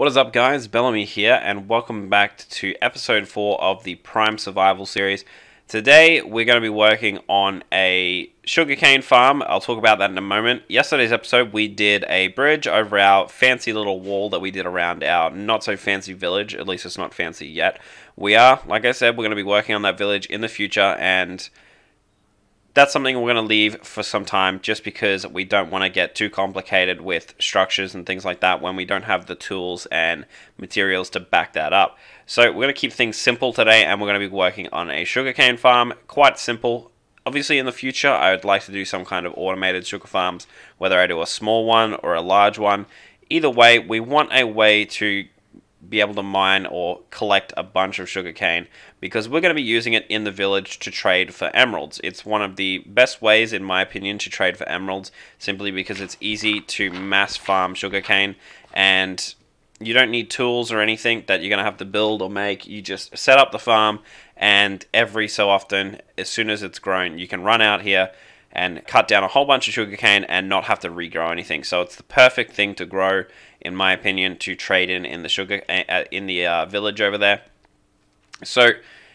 What is up, guys? Belamy here, and welcome back to episode 4 of the Prime Survival series. Today, we're going to be working on a sugarcane farm. I'll talk about that in a moment. Yesterday's episode, we did a bridge over our fancy little wall that we did around our not-so-fancy village. At least it's not fancy yet. Like I said, we're going to be working on that village in the future, and that's something we're going to leave for some time just because we don't want to get too complicated with structures and things like that when we don't have the tools and materials to back that up. So we're going to keep things simple today, and we're going to be working on a sugarcane farm. Quite simple. Obviously in the future I would like to do some kind of automated sugar farms, whether I do a small one or a large one. Either way, we want a way to be able to mine or collect a bunch of sugarcane because we're going to be using it in the village to trade for emeralds. It's one of the best ways, in my opinion, to trade for emeralds, simply because it's easy to mass farm sugarcane and you don't need tools or anything that you're going to have to build or make. You just set up the farm, and every so often, as soon as it's grown, you can run out here and cut down a whole bunch of sugarcane and not have to regrow anything. So it's the perfect thing to grow, in my opinion, to trade in the village over there. So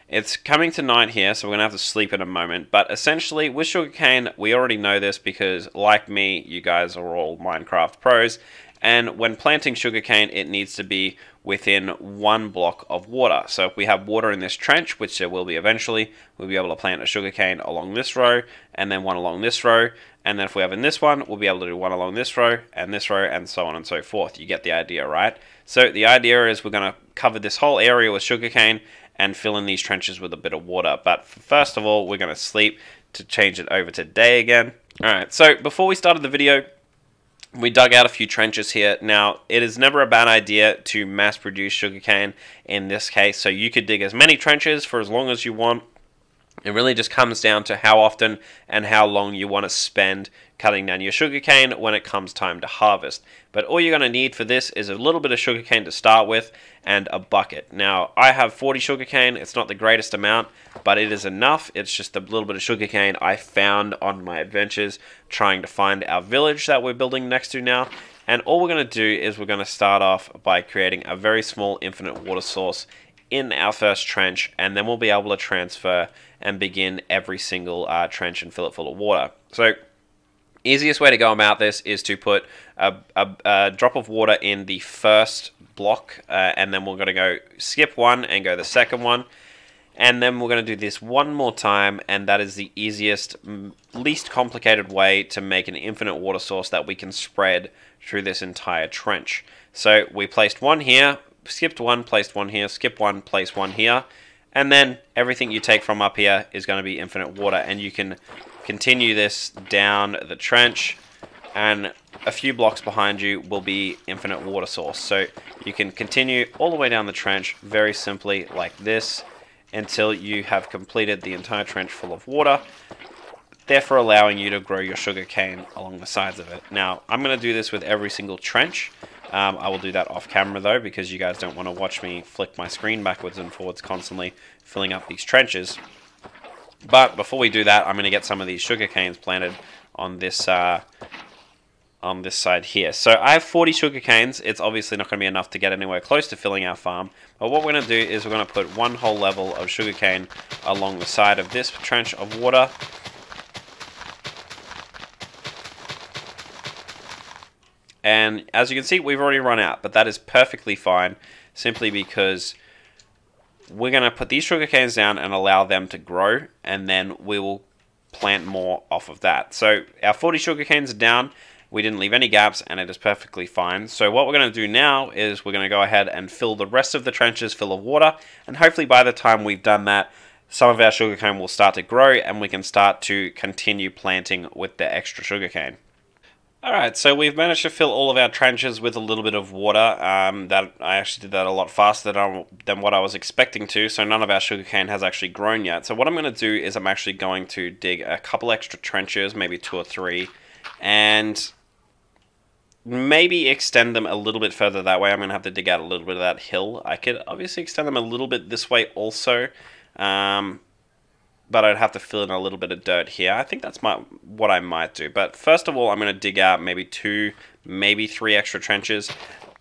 it's coming to night here, so we're gonna have to sleep in a moment. But essentially, with sugarcane, we already know this because, like me, you guys are all Minecraft pros. And when planting sugarcane, it needs to be within 1 block of water. So if we have water in this trench, which there will be eventually, we'll be able to plant a sugarcane along this row, and then one along this row. And then if we have in this one, we'll be able to do one along this row, and so on and so forth. You get the idea, right? So the idea is we're going to cover this whole area with sugarcane and fill in these trenches with a bit of water. But first of all, we're going to sleep to change it over to day again. Alright, so before we started the video, we dug out a few trenches here. Now, it is never a bad idea to mass produce sugarcane in this case, so you could dig as many trenches for as long as you want. It really just comes down to how often and how long you want to spend cutting down your sugarcane when it comes time to harvest. But all you're going to need for this is a little bit of sugarcane to start with and a bucket. Now, I have 40 sugarcane. It's not the greatest amount, but it is enough. It's just a little bit of sugarcane I found on my adventures trying to find our village that we're building next to now. And all we're going to do is we're going to start off by creating a very small infinite water source in our first trench, and then we'll be able to transfer and begin every single trench and fill it full of water. So easiest way to go about this is to put a drop of water in the first block, and then we're going to go skip one and go the second one, and then we're going to do this one more time, and that is the easiest, least complicated way to make an infinite water source that we can spread through this entire trench. So we placed one here, skipped one, placed one here, skip one, place one here, and then everything you take from up here is going to be infinite water, and you can continue this down the trench, and a few blocks behind you will be infinite water source. So you can continue all the way down the trench very simply like this until you have completed the entire trench full of water, therefore allowing you to grow your sugarcane along the sides of it. Now, I'm going to do this with every single trench. I will do that off camera though, because you guys don't want to watch me flick my screen backwards and forwards constantly filling up these trenches. But before we do that, I'm going to get some of these sugarcanes planted on this side here. So I have 40 sugarcanes. It's obviously not going to be enough to get anywhere close to filling our farm. But what we're going to do is we're going to put one whole level of sugarcane along the side of this trench of water. And as you can see, we've already run out, but that is perfectly fine, simply because we're going to put these sugarcanes down and allow them to grow, and then we will plant more off of that. So our 40 sugarcanes are down. We didn't leave any gaps, and it is perfectly fine. So what we're going to do now is we're going to go ahead and fill the rest of the trenches full of water, and hopefully by the time we've done that, some of our sugarcane will start to grow, and we can start to continue planting with the extra sugarcane. Alright, so we've managed to fill all of our trenches with a little bit of water. That I actually did that a lot faster than what I was expecting to, so none of our sugarcane has actually grown yet. So what I'm going to do is I'm actually going to dig a couple extra trenches, maybe 2 or 3, and maybe extend them a little bit further that way. I'm going to have to dig out a little bit of that hill. I could obviously extend them a little bit this way also, but I'd have to fill in a little bit of dirt here. I think that's what I might do. But first of all, I'm going to dig out maybe 2, maybe 3 extra trenches,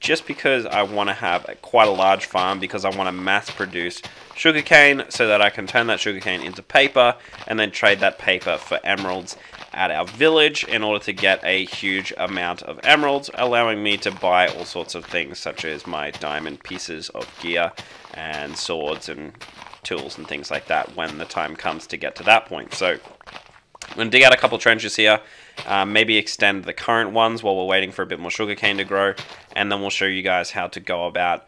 just because I want to have quite a large farm, because I want to mass produce sugarcane so that I can turn that sugarcane into paper and then trade that paper for emeralds at our village in order to get a huge amount of emeralds, allowing me to buy all sorts of things such as my diamond pieces of gear and swords and tools and things like that when the time comes to get to that point. So I'm going to dig out a couple trenches here, maybe extend the current ones while we're waiting for a bit more sugarcane to grow, and then we'll show you guys how to go about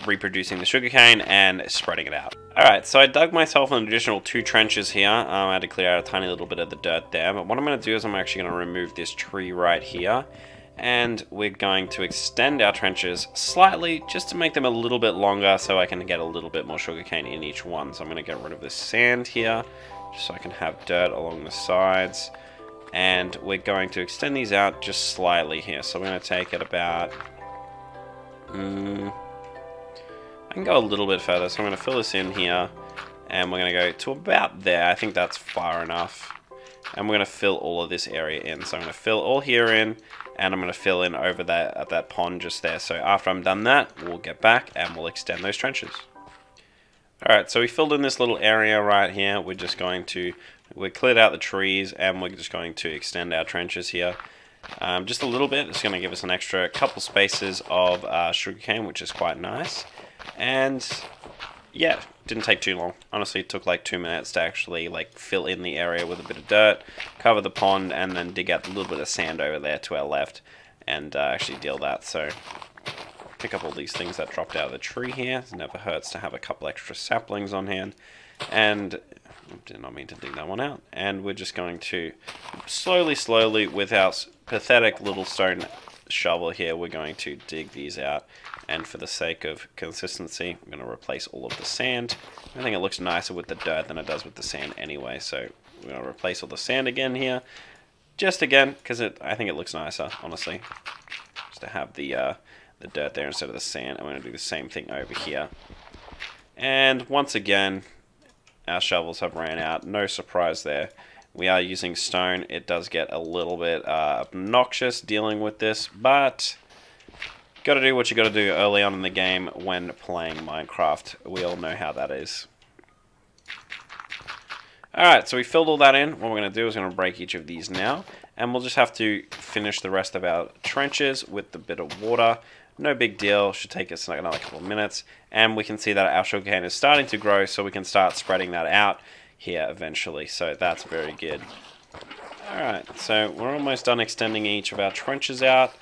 reproducing the sugarcane and spreading it out. Alright, so I dug myself an additional 2 trenches here. I had to clear out a tiny little bit of the dirt there, but what I'm going to do is I'm actually going to remove this tree right here, and we're going to extend our trenches slightly just to make them a little bit longer so I can get a little bit more sugarcane in each one. So I'm going to get rid of this sand here just so I can have dirt along the sides, and we're going to extend these out just slightly here. So we're going to take it about I can go a little bit further, so I'm going to fill this in here, and we're going to go to about there. I think that's far enough. And we're going to fill all of this area in. So I'm going to fill all here in, and I'm going to fill in over there at that pond just there. So after I'm done that, we'll get back and we'll extend those trenches. Alright, so we filled in this little area right here. We cleared out the trees, and we're just going to extend our trenches here. Just a little bit. It's going to give us an extra couple spaces of sugarcane, which is quite nice. And yeah, didn't take too long. Honestly, it took like 2 minutes to actually like fill in the area with a bit of dirt, cover the pond, and then dig out a little bit of sand over there to our left and actually deal that. So pick up all these things that dropped out of the tree here. It never hurts to have a couple extra saplings on hand. And did not mean to dig that one out. And we're just going to slowly with our pathetic little stone shovel here, we're going to dig these out. And for the sake of consistency, I'm going to replace all of the sand. I think it looks nicer with the dirt than it does with the sand anyway, so we're going to replace all the sand again here. Just again, because I think it looks nicer, honestly. Just to have the dirt there instead of the sand. I'm going to do the same thing over here. And once again, our shovels have ran out. No surprise there. We are using stone. It does get a little bit obnoxious dealing with this, but got to do what you got to do early on in the game when playing Minecraft. We all know how that is. Alright, so we filled all that in. What we're going to do is going to break each of these now, and we'll just have to finish the rest of our trenches with a bit of water. No big deal, should take us like another couple of minutes, and we can see that our sugarcane is starting to grow, so we can start spreading that out here eventually, so that's very good. Alright, so we're almost done extending each of our trenches out.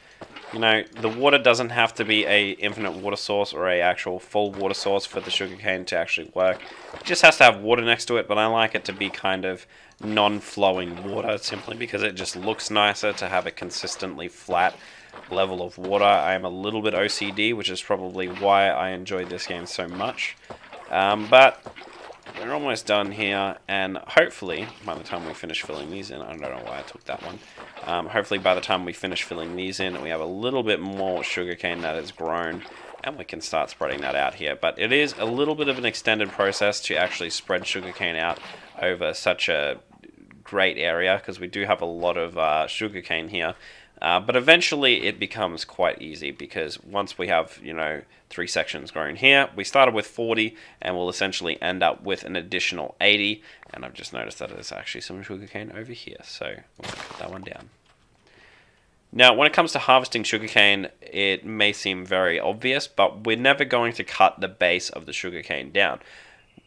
You know, the water doesn't have to be a infinite water source or a actual full water source for the sugarcane to actually work. It just has to have water next to it, but I like it to be kind of non-flowing water simply because it just looks nicer to have a consistently flat level of water. I am a little bit OCD, which is probably why I enjoyed this game so much. But we're almost done here, and hopefully by the time we finish filling these in, I don't know why I took that one. Hopefully by the time we finish filling these in, we have a little bit more sugarcane that has grown, and we can start spreading that out here. But it is a little bit of an extended process to actually spread sugarcane out over such a great area, because we do have a lot of sugarcane here. But eventually it becomes quite easy, because once we have, you know, 3 sections grown here, we started with 40 and we'll essentially end up with an additional 80. And I've just noticed that there's actually some sugarcane over here, so we'll cut that one down. Now, when it comes to harvesting sugarcane, it may seem very obvious, but we're never going to cut the base of the sugarcane down.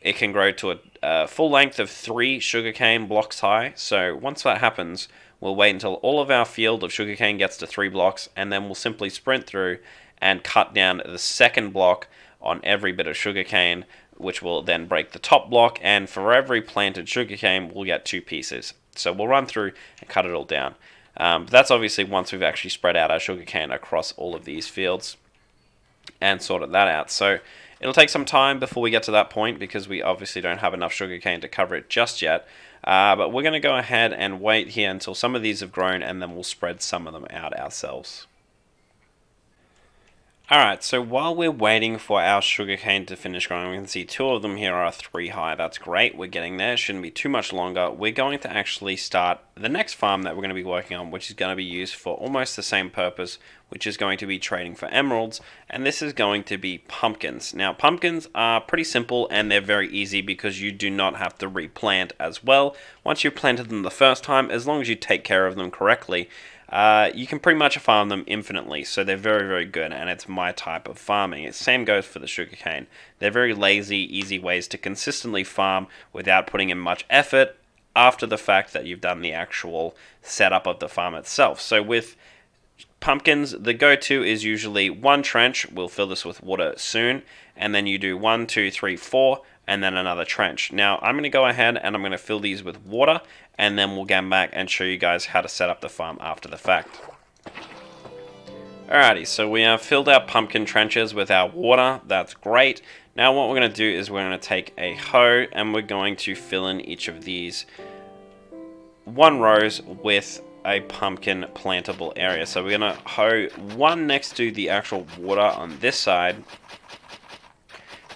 It can grow to a full length of 3 sugarcane blocks high, so once that happens, we'll wait until all of our field of sugarcane gets to 3 blocks, and then we'll simply sprint through and cut down the second block on every bit of sugarcane, which will then break the top block, and for every planted sugarcane, we'll get 2 pieces. So we'll run through and cut it all down. That's obviously once we've actually spread out our sugarcane across all of these fields and sorted that out. So it'll take some time before we get to that point, because we obviously don't have enough sugarcane to cover it just yet. But we're going to go ahead and wait here until some of these have grown, and then we'll spread some of them out ourselves. Alright, so while we're waiting for our sugarcane to finish growing, we can see 2 of them here are 3 high. That's great, we're getting there, shouldn't be too much longer. We're going to actually start the next farm that we're going to be working on, which is going to be used for almost the same purpose, which is going to be trading for emeralds, and this is going to be pumpkins. Now, pumpkins are pretty simple and they're very easy because you do not have to replant as well. Once you've planted them the first time, as long as you take care of them correctly, you can pretty much farm them infinitely, so they're very, very good, and it's my type of farming. Same goes for the sugarcane. They're very lazy, easy ways to consistently farm without putting in much effort after the fact that you've done the actual setup of the farm itself. So with pumpkins, the go-to is usually 1 trench. We'll fill this with water soon, and then you do 1, 2, 3, 4, and then another trench. Now, I'm going to go ahead and I'm going to fill these with water, and then we'll get back and show you guys how to set up the farm after the fact. Alrighty, so we have filled our pumpkin trenches with our water. That's great. Now what we're going to do is we're going to take a hoe and we're going to fill in each of these 1 rows with a pumpkin plantable area. So we're going to hoe 1 next to the actual water on this side.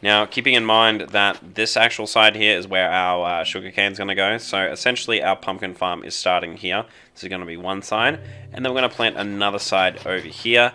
Now, keeping in mind that this actual side here is where our sugarcane is going to go. So essentially our pumpkin farm is starting here. This is going to be 1 side, and then we're going to plant another side over here.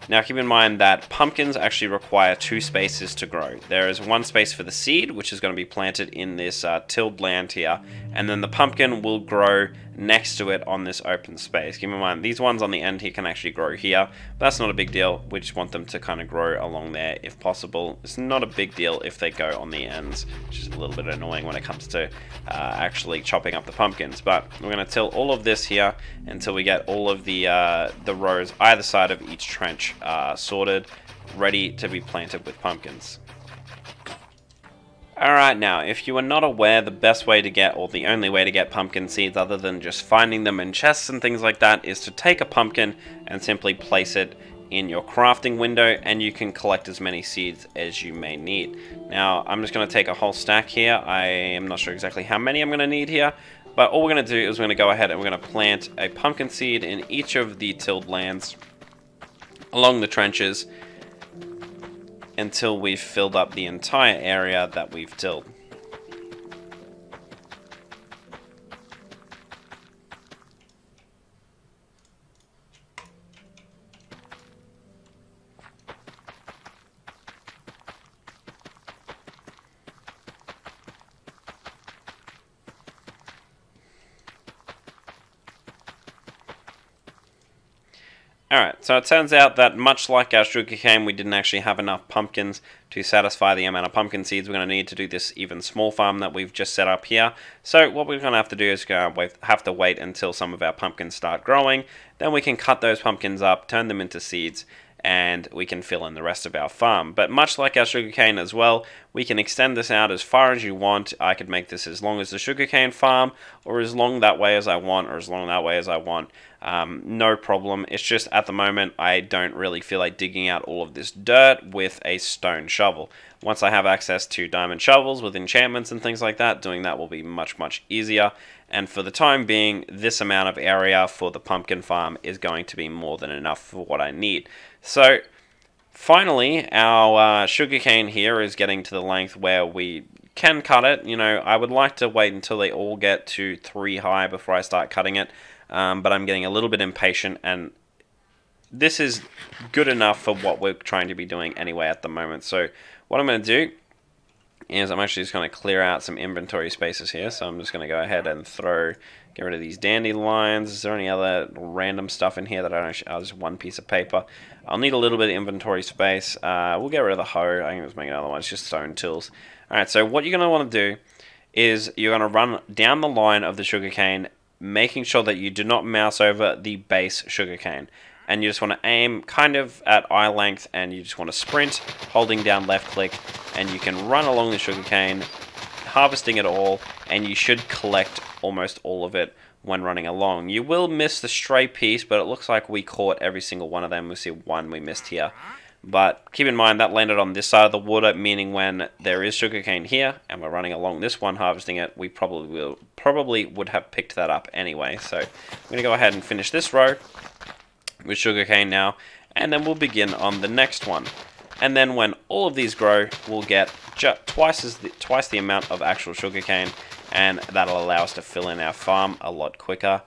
Now keep in mind that pumpkins actually require 2 spaces to grow. There is 1 space for the seed, which is going to be planted in this tilled land here, and then the pumpkin will grow next to it on this open space. Keep in mind, these ones on the end here can actually grow here, but that's not a big deal. We just want them to kind of grow along there if possible. It's not a big deal if they go on the ends, which is a little bit annoying when it comes to actually chopping up the pumpkins. But we're going to till all of this here until we get all of the rows either side of each trench sorted, ready to be planted with pumpkins. Alright, now, if you are not aware, the best way to get, or the only way to get pumpkin seeds other than just finding them in chests and things like that, is to take a pumpkin and simply place it in your crafting window, and you can collect as many seeds as you may need. Now, I'm just going to take a whole stack here. I am not sure exactly how many I'm going to need here, but all we're going to do is we're going to go ahead and we're going to plant a pumpkin seed in each of the tilled lands along the trenches until we've filled up the entire area that we've tilled. Alright, so it turns out that much like our sugarcane, we didn't actually have enough pumpkins to satisfy the amount of pumpkin seeds we're going to need to do this even small farm that we've just set up here. So what we're going to have to do is have to wait until some of our pumpkins start growing. Then we can cut those pumpkins up, turn them into seeds, and we can fill in the rest of our farm. But much like our sugarcane as well, we can extend this out as far as you want. I could make this as long as the sugarcane farm, or as long that way as I want, or as long that way as I want. No problem. It's just at the moment I don't really feel like digging out all of this dirt with a stone shovel. Once I have access to diamond shovels with enchantments and things like that, doing that will be much, much easier. And for the time being, this amount of area for the pumpkin farm is going to be more than enough for what I need. So finally, our sugarcane here is getting to the length where we can cut it. You know, I would like to wait until they all get to 3 high before I start cutting it. But I'm getting a little bit impatient, and this is good enough for what we're trying to be doing anyway at the moment. So what I'm going to do is I'm actually just going to clear out some inventory spaces here. So I'm just going to go ahead and get rid of these dandelions. Is there any other random stuff in here that I don't actually, just 1 piece of paper. I'll need a little bit of inventory space. We'll get rid of the hoe. I can just make another one. It's just stone tools. Alright, so what you're going to want to do is you're going to run down the line of the sugarcane, making sure that you do not mouse over the base sugarcane. And you just want to aim kind of at eye length, and you just want to sprint, holding down left click, and you can run along the sugarcane, harvesting it all, and you should collect almost all of it when running along. You will miss the stray piece, but it looks like we caught every single one of them. We see 1 we missed here. But keep in mind that landed on this side of the water, meaning when there is sugarcane here and we're running along this one harvesting it, we probably would have picked that up anyway. So I'm going to go ahead and finish this row with sugarcane now, and then we'll begin on the next one. And then when all of these grow, we'll get twice the amount of actual sugarcane, and that'll allow us to fill in our farm a lot quicker,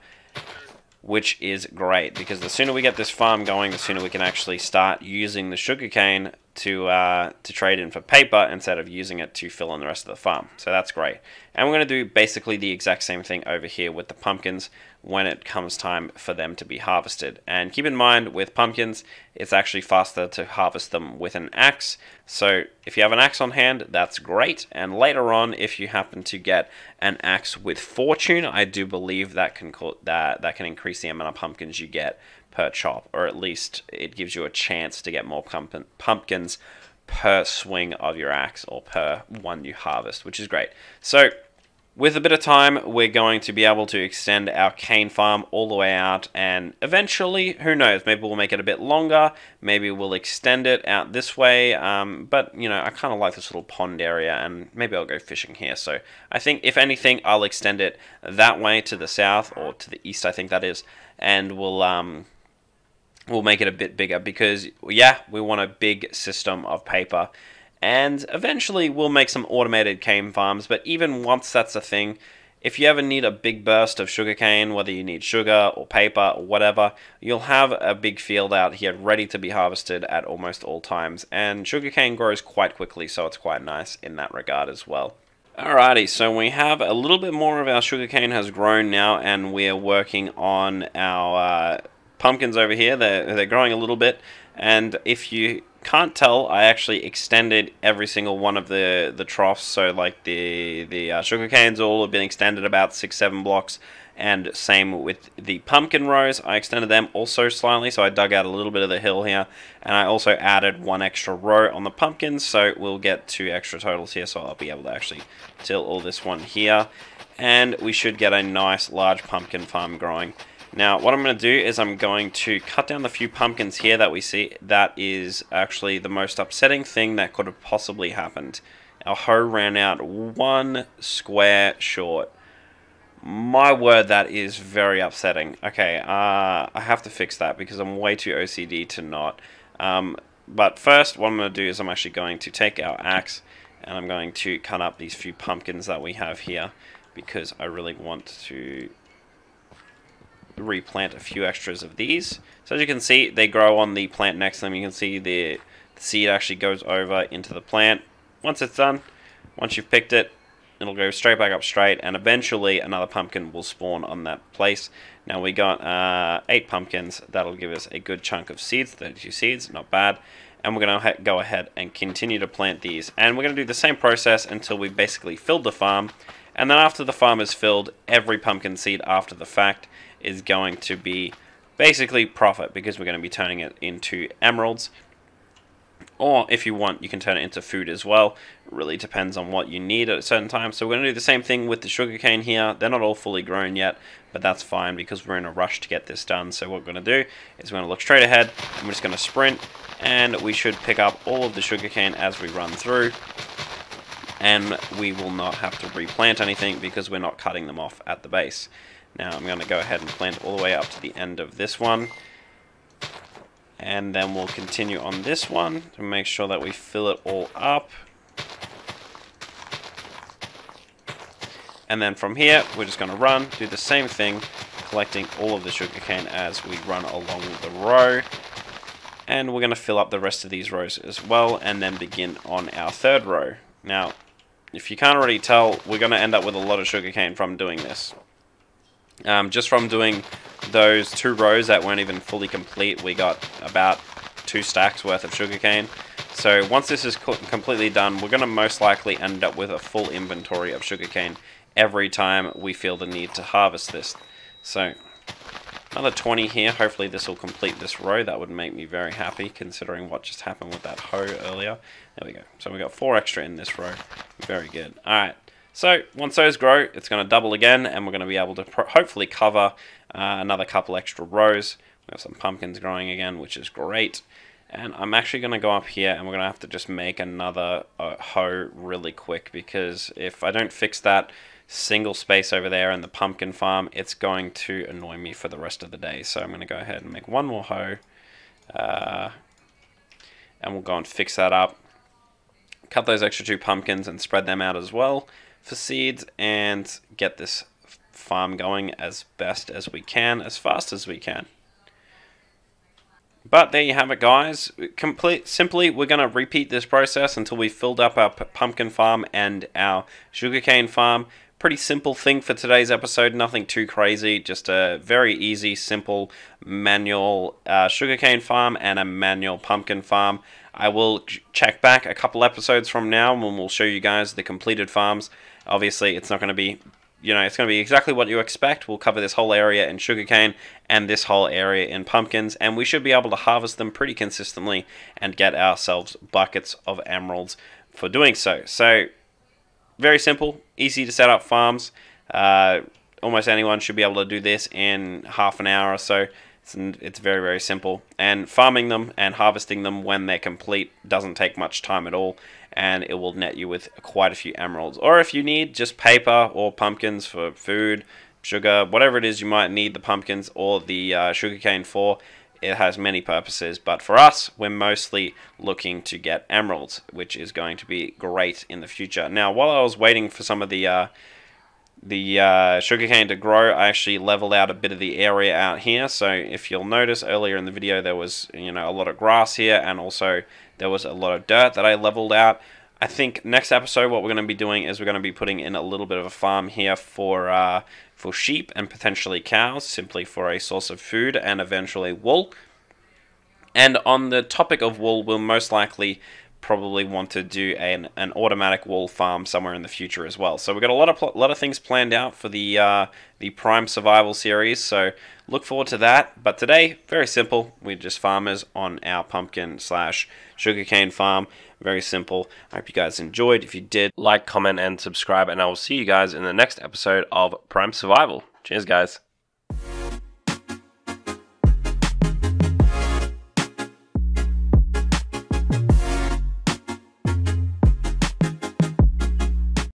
which is great, because the sooner we get this farm going, the sooner we can actually start using the sugarcane to trade in for paper instead of using it to fill in the rest of the farm. So that's great. And we're going to do basically the exact same thing over here with the pumpkins when it comes time for them to be harvested. And keep in mind, with pumpkins, it's actually faster to harvest them with an axe. So if you have an axe on hand, that's great. And later on, if you happen to get an axe with fortune, I do believe that can increase the amount of pumpkins you get per chop, or at least it gives you a chance to get more pumpkins per swing of your axe, or per one you harvest, which is great. So with a bit of time, we're going to be able to extend our cane farm all the way out, and eventually, who knows, maybe we'll make it a bit longer, maybe we'll extend it out this way, but, you know, I kind of like this little pond area, and maybe I'll go fishing here. So I think, if anything, I'll extend it that way to the south, or to the east, I think that is, and we'll make it a bit bigger, because, yeah, we want a big system of paper. And eventually we'll make some automated cane farms, but even once that's a thing, if you ever need a big burst of sugarcane, whether you need sugar or paper or whatever, you'll have a big field out here ready to be harvested at almost all times. And sugarcane grows quite quickly, so it's quite nice in that regard as well. Alrighty, so we have a little bit more of our sugarcane has grown now, and we're working on our pumpkins over here. They're growing a little bit, and if you can't tell, I actually extended every single one of the troughs. So like the sugar canes all have been extended about 6-7 blocks, and same with the pumpkin rows. I extended them also slightly, so I dug out a little bit of the hill here, and I also added one extra row on the pumpkins, so we'll get 2 extra totals here. So I'll be able to actually till all this one here, and we should get a nice large pumpkin farm growing. Now, what I'm going to do is I'm going to cut down the few pumpkins here that we see. That is actually the most upsetting thing that could have possibly happened. Our hoe ran out 1 square short. My word, that is very upsetting. Okay, I have to fix that because I'm way too OCD to not. But first, what I'm going to do is I'm actually going to take our axe, and I'm going to cut up these few pumpkins that we have here, because I really want to replant a few extras of these. So as you can see, they grow on the plant next to them. You can see the seed actually goes over into the plant. Once it's done, once you've picked it, it'll go straight back up straight, and eventually another pumpkin will spawn on that place. Now we got 8 pumpkins. That'll give us a good chunk of seeds, 32 seeds, not bad. And we're going to go ahead and continue to plant these. And we're going to do the same process until we've basically filled the farm. And then after the farm is filled, every pumpkin seed after the fact is going to be basically profit, because we're going to be turning it into emeralds. Or if you want, you can turn it into food as well. It really depends on what you need at a certain time. So we're going to do the same thing with the sugarcane here. They're not all fully grown yet, but that's fine because we're in a rush to get this done. So what we're going to do is we're going to look straight ahead, and we're just going to sprint, and we should pick up all of the sugarcane as we run through. And we will not have to replant anything because we're not cutting them off at the base. Now I'm going to go ahead and plant all the way up to the end of this one. And then we'll continue on this one to make sure that we fill it all up. And then from here, we're just going to run, do the same thing, collecting all of the sugarcane as we run along the row. And we're going to fill up the rest of these rows as well, and then begin on our 3rd row. Now, if you can't already tell, we're going to end up with a lot of sugarcane from doing this. Just from doing those 2 rows that weren't even fully complete, we got about 2 stacks worth of sugarcane. So once this is completely done, we're going to most likely end up with a full inventory of sugarcane every time we feel the need to harvest this. So another 20 here. Hopefully this will complete this row. That would make me very happy, considering what just happened with that hoe earlier. There we go. So we got 4 extra in this row. Very good. Alright. So once those grow, it's going to double again, and we're going to be able to hopefully cover another couple extra rows. We have some pumpkins growing again, which is great. And I'm actually going to go up here, and we're going to have to just make another hoe really quick, because if I don't fix that single space over there in the pumpkin farm, it's going to annoy me for the rest of the day. So I'm going to go ahead and make one more hoe, and we'll go and fix that up. Cut those extra 2 pumpkins and spread them out as well for seeds, and get this farm going as best as we can, as fast as we can. But there you have it, guys. Simply, we're going to repeat this process until we've filled up our pumpkin farm and our sugarcane farm. Pretty simple thing for today's episode, nothing too crazy, just a very easy, simple manual sugarcane farm and a manual pumpkin farm. I will check back a couple episodes from now when we'll show you guys the completed farms. Obviously, it's not going to be, it's going to be exactly what you expect. We'll cover this whole area in sugarcane and this whole area in pumpkins, and we should be able to harvest them pretty consistently and get ourselves buckets of emeralds for doing so. So, very simple, easy to set up farms. Almost anyone should be able to do this in half an hour or so. It's very, very simple. And farming them and harvesting them when they're complete doesn't take much time at all. And it will net you with quite a few emeralds. Or if you need just paper or pumpkins for food, sugar, whatever it is you might need the pumpkins or the sugarcane for, it has many purposes. But for us, we're mostly looking to get emeralds, which is going to be great in the future. Now, while I was waiting for some of the sugarcane to grow, I actually leveled out a bit of the area out here. So if you'll notice earlier in the video, there was a lot of grass here, and also there was a lot of dirt that I leveled out. I think next episode what we're going to be doing is we're going to be putting in a little bit of a farm here for sheep and potentially cows, simply for a source of food and eventually wool. And on the topic of wool, we'll most likely probably want to do an automatic wool farm somewhere in the future as well. So we've got a lot of things planned out for the Prime Survival series, so look forward to that. But today, very simple. We're just farmers on our pumpkin / sugarcane farm. Very simple. I hope you guys enjoyed. If you did, like, comment, and subscribe, and I will see you guys in the next episode of Prime Survival. Cheers, guys.